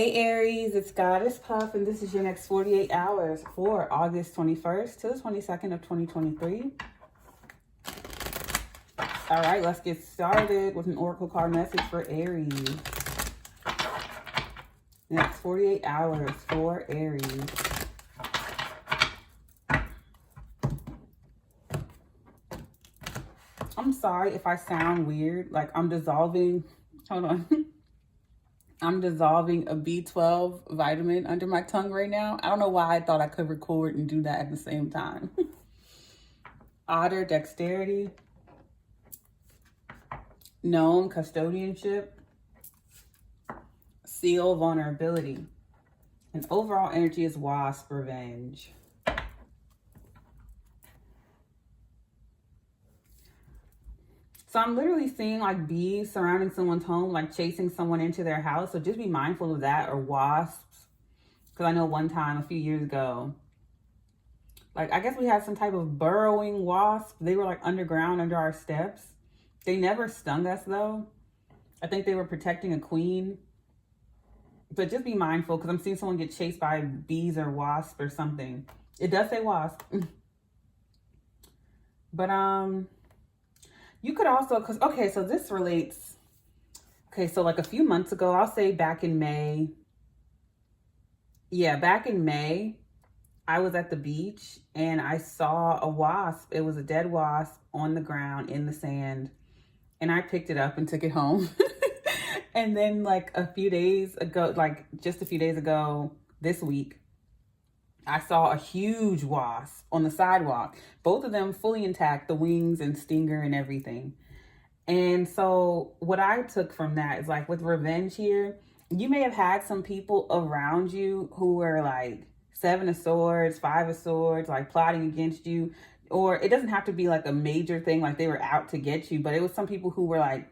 Hey Aries, it's Goddess Puff, and this is your next 48 hours for August 21st to the 22nd of 2023. All right, let's get started with an oracle card message for Aries. Next 48 hours for Aries. I'm sorry if I sound weird, like I'm dissolving. Hold on. I'm dissolving a B12 vitamin under my tongue right now. I don't know why I thought I could record and do that at the same time. Otter, dexterity. Gnome, custodianship. Seal, vulnerability. And overall energy is wasp, revenge. So I'm literally seeing like bees surrounding someone's home, like chasing someone into their house. So just be mindful of that, or wasps. Because I know one time a few years ago, like I guess we had some type of burrowing wasp. They were like underground under our steps. They never stung us though. I think they were protecting a queen. But just be mindful, because I'm seeing someone get chased by bees or wasps or something. It does say wasp. But you could also, because, okay, so this relates. Okay, so like a few months ago, I'll say back in May. Yeah, back in May, I was at the beach and I saw a wasp. It was a dead wasp on the ground in the sand. And I picked it up and took it home. And then like a few days ago, like just a few days ago, this week, I saw a huge wasp on the sidewalk. Both of them fully intact, the wings and stinger and everything. And so what I took from that is like with revenge here, you may have had some people around you who were like 7 of Swords, 5 of Swords, like plotting against you. Or it doesn't have to be like a major thing, like they were out to get you, but it was some people who were like,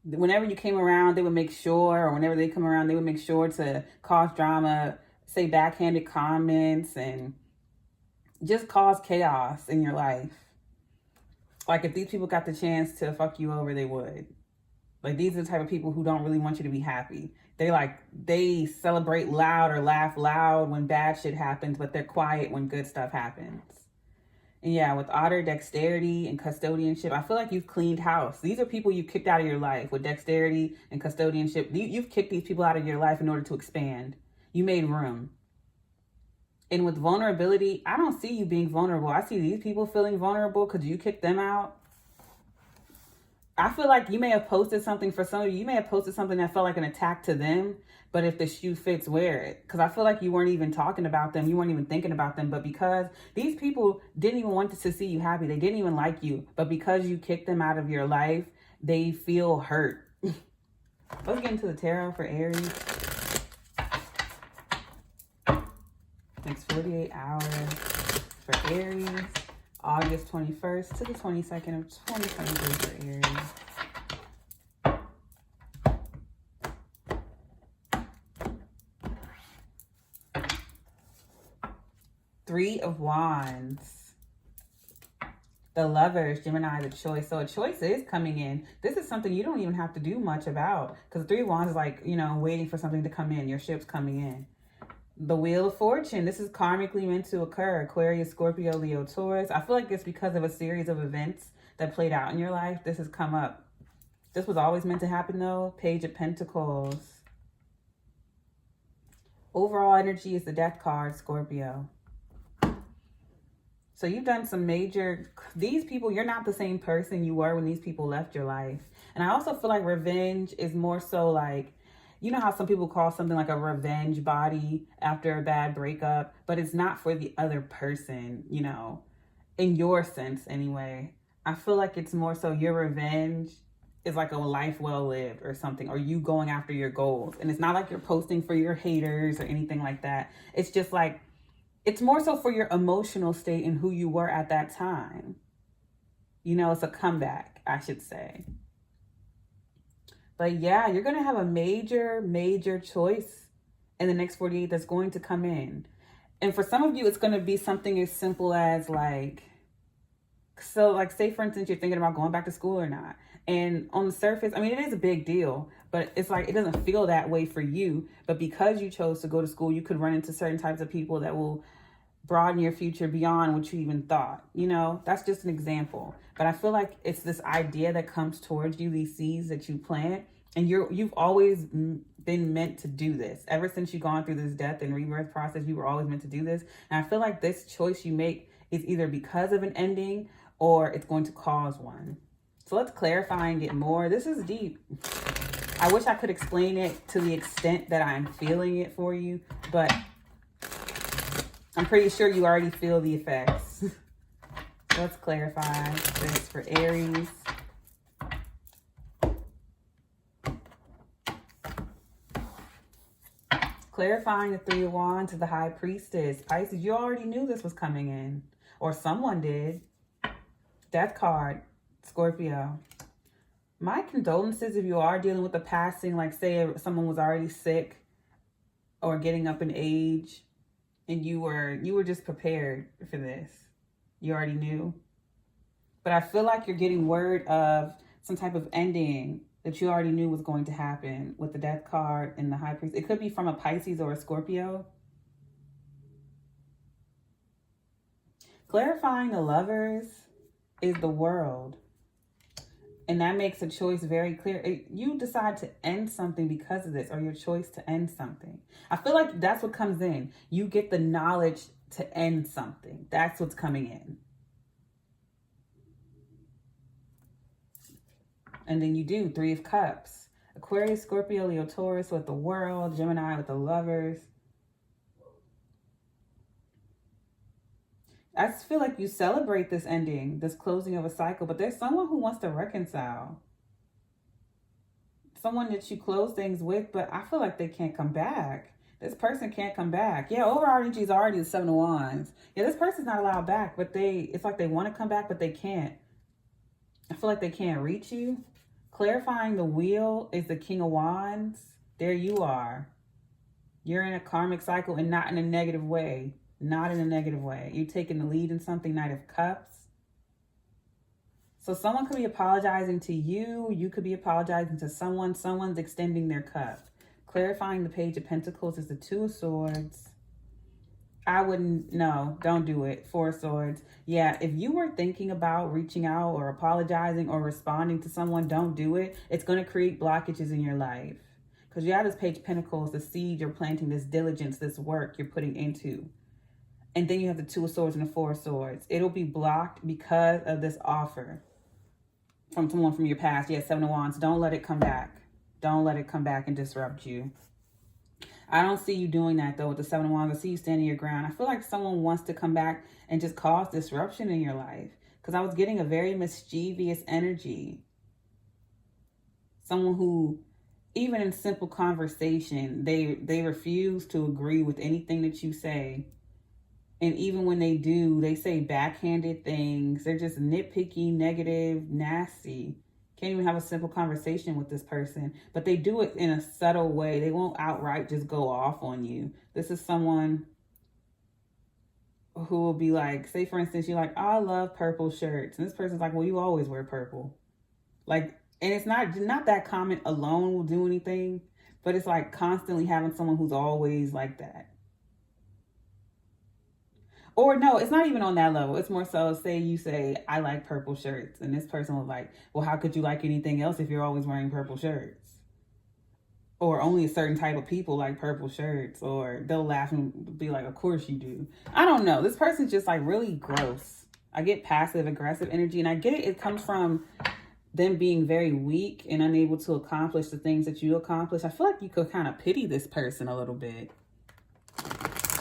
whenever you came around, they would make sure, or whenever they come around, they would make sure to cause drama, say backhanded comments, and just cause chaos in your life. Like if these people got the chance to fuck you over, they would. Like these are the type of people who don't really want you to be happy. They celebrate loud or laugh loud when bad shit happens, but they're quiet when good stuff happens. And yeah, with Otter, dexterity, and custodianship, I feel like you've cleaned house. These are people you kicked out of your life with dexterity and custodianship. You've kicked these people out of your life in order to expand. You made room. And with vulnerability, I don't see you being vulnerable. I see these people feeling vulnerable because you kicked them out. I feel like you may have posted something, for some of you may have posted something that felt like an attack to them. But if the shoe fits, wear it. Because I feel like you weren't even talking about them. You weren't even thinking about them. But because these people didn't even want to see you happy. They didn't even like you. But because you kicked them out of your life, they feel hurt. Let's get into the tarot for Aries. Next 48 hours for Aries. August 21st to the 22nd of 2023 for Aries. Three of Wands. The Lovers, Gemini, the choice. So a choice is coming in. This is something you don't even have to do much about. Because the Three of Wands is like, you know, waiting for something to come in. Your ship's coming in. The Wheel of Fortune. This is karmically meant to occur. Aquarius, Scorpio, Leo, Taurus. I feel like it's because of a series of events that played out in your life. This has come up. This was always meant to happen though. Page of Pentacles. Overall energy is the Death card, Scorpio. So you've done some major, these people, you're not the same person you were when these people left your life. And I also feel like revenge is more so like, you know how some people call something like a revenge body after a bad breakup, but it's not for the other person, you know, in your sense anyway. I feel like it's more so your revenge is like a life well lived or something, or you going after your goals. And it's not like you're posting for your haters or anything like that. It's just like, it's more so for your emotional state and who you were at that time. You know, it's a comeback, I should say. But yeah, you're going to have a major choice in the next 48 that's going to come in. And for some of you, it's going to be something as simple as like, so like say for instance, you're thinking about going back to school or not. And on the surface, I mean, it is a big deal, but it's like it doesn't feel that way for you. But because you chose to go to school, you could run into certain types of people that will broaden your future beyond what you even thought. You know, that's just an example. But I feel like it's this idea that comes towards you, these seeds that you plant, and you've always been meant to do this. Ever since you've gone through this death and rebirth process, you were always meant to do this. And I feel like this choice you make is either because of an ending or it's going to cause one. So let's clarify and get more. This is deep. I wish I could explain it to the extent that I'm feeling it for you, but I'm pretty sure you already feel the effects. So let's clarify this for Aries. Clarifying the Three of Wands to the High Priestess. Pisces, you already knew this was coming in, or someone did. Death card, Scorpio. My condolences if you are dealing with the passing, like say someone was already sick or getting up in age and you were just prepared for this. You already knew. But I feel like you're getting word of some type of ending that you already knew was going to happen with the Death card and the High Priest. It could be from a Pisces or a Scorpio. Clarifying the Lovers is the World. And that makes a choice very clear. You decide to end something because of this, or your choice to end something. I feel like that's what comes in. You get the knowledge to end something. That's what's coming in. And then you do Three of Cups. Aquarius, Scorpio, Leo, Taurus with the World. Gemini with the Lovers. I just feel like you celebrate this ending, this closing of a cycle, but there's someone who wants to reconcile. Someone that you close things with, but I feel like they can't come back. This person can't come back. Yeah, overall energy is already the Seven of Wands. Yeah, this person's not allowed back, but it's like they want to come back, but they can't. I feel like they can't reach you. Clarifying the Wheel is the King of Wands. There you are. You're in a karmic cycle and not in a negative way. Not in a negative way. You're taking the lead in something. Knight of Cups. So someone could be apologizing to you. You could be apologizing to someone. Someone's extending their cup. Clarifying the Page of Pentacles is the Two of Swords. I wouldn't, no, don't do it. Four of Swords. Yeah, if you were thinking about reaching out or apologizing or responding to someone, don't do it. It's going to create blockages in your life. Because you have this Page of Pentacles, the seed you're planting, this diligence, this work you're putting into. And then you have the Two of Swords and the Four of Swords. It'll be blocked because of this offer from someone from your past. Yeah, Seven of Wands. Don't let it come back. Don't let it come back and disrupt you. I don't see you doing that, though, with the Seven of Wands. I see you standing your ground. I feel like someone wants to come back and just cause disruption in your life. Because I was getting a very mischievous energy. Someone who, even in simple conversation, they refuse to agree with anything that you say. And even when they do, they say backhanded things. They're just nitpicky, negative, nasty. Can't even have a simple conversation with this person. But they do it in a subtle way. They won't outright just go off on you. This is someone who will be like, say for instance, you're like, oh, I love purple shirts. And this person's like, well, you always wear purple. Like, and it's not that comment alone will do anything. But it's like constantly having someone who's always like that. Or no, it's not even on that level. It's more so, say you say, I like purple shirts. And this person was like, well, how could you like anything else if you're always wearing purple shirts? Or only a certain type of people like purple shirts. Or they'll laugh and be like, of course you do. I don't know. This person's just like really gross. I get passive aggressive energy. And I get it. It comes from them being very weak and unable to accomplish the things that you accomplish. I feel like you could kind of pity this person a little bit.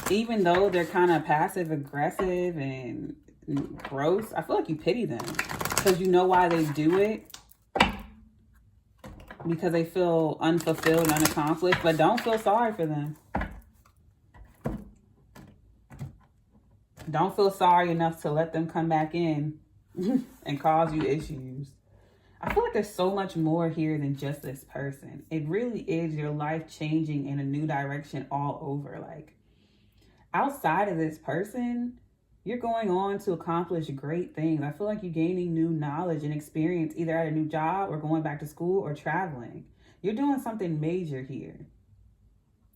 Even though they're kind of passive aggressive and gross, I feel like you pity them because you know why they do it. Because they feel unfulfilled and unaccomplished, but don't feel sorry for them. Don't feel sorry enough to let them come back in and cause you issues. I feel like there's so much more here than just this person. It really is your life changing in a new direction all over. Like, outside of this person, you're going on to accomplish great things. I feel like you're gaining new knowledge and experience either at a new job or going back to school or traveling. You're doing something major here.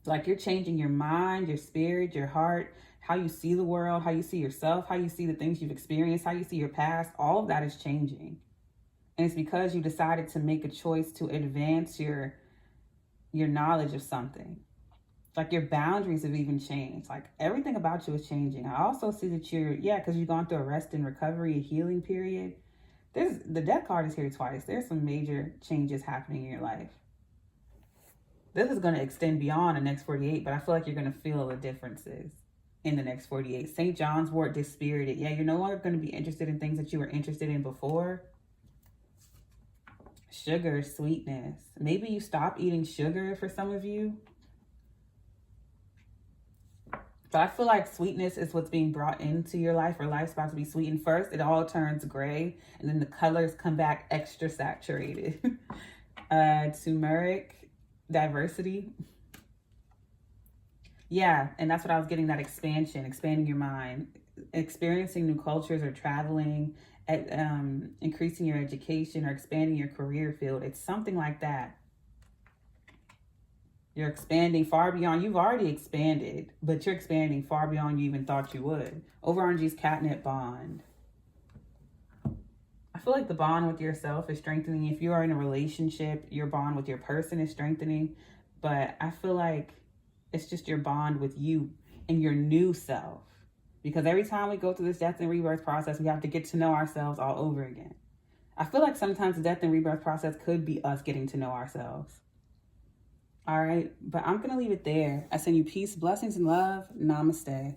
Like you're changing your mind, your spirit, your heart, how you see the world, how you see yourself, how you see the things you've experienced, how you see your past. All of that is changing. And it's because you decided to make a choice to advance your knowledge of something. Like your boundaries have even changed. Like everything about you is changing. I also see that because you've gone through a rest and recovery, a healing period. The Death card is here twice. There's some major changes happening in your life. This is going to extend beyond the next 48, but I feel like you're going to feel the differences in the next 48. St. John's wort, dispirited. Yeah, you're no longer going to be interested in things that you were interested in before. Sugar, sweetness. Maybe you stop eating sugar for some of you. But I feel like sweetness is what's being brought into your life, or life's about to be sweetened. First, it all turns gray, and then the colors come back extra saturated. Turmeric, diversity. Yeah, and that's what I was getting, that expansion, expanding your mind, experiencing new cultures or traveling, increasing your education or expanding your career field. It's something like that. You're expanding far beyond. You've already expanded, but you're expanding far beyond you even thought you would. Over-RNG's catnip bond. I feel like the bond with yourself is strengthening. If you are in a relationship, your bond with your person is strengthening. But I feel like it's just your bond with you and your new self. Because every time we go through this death and rebirth process, we have to get to know ourselves all over again. I feel like sometimes the death and rebirth process could be us getting to know ourselves. All right, but I'm going to leave it there. I send you peace, blessings, and love. Namaste.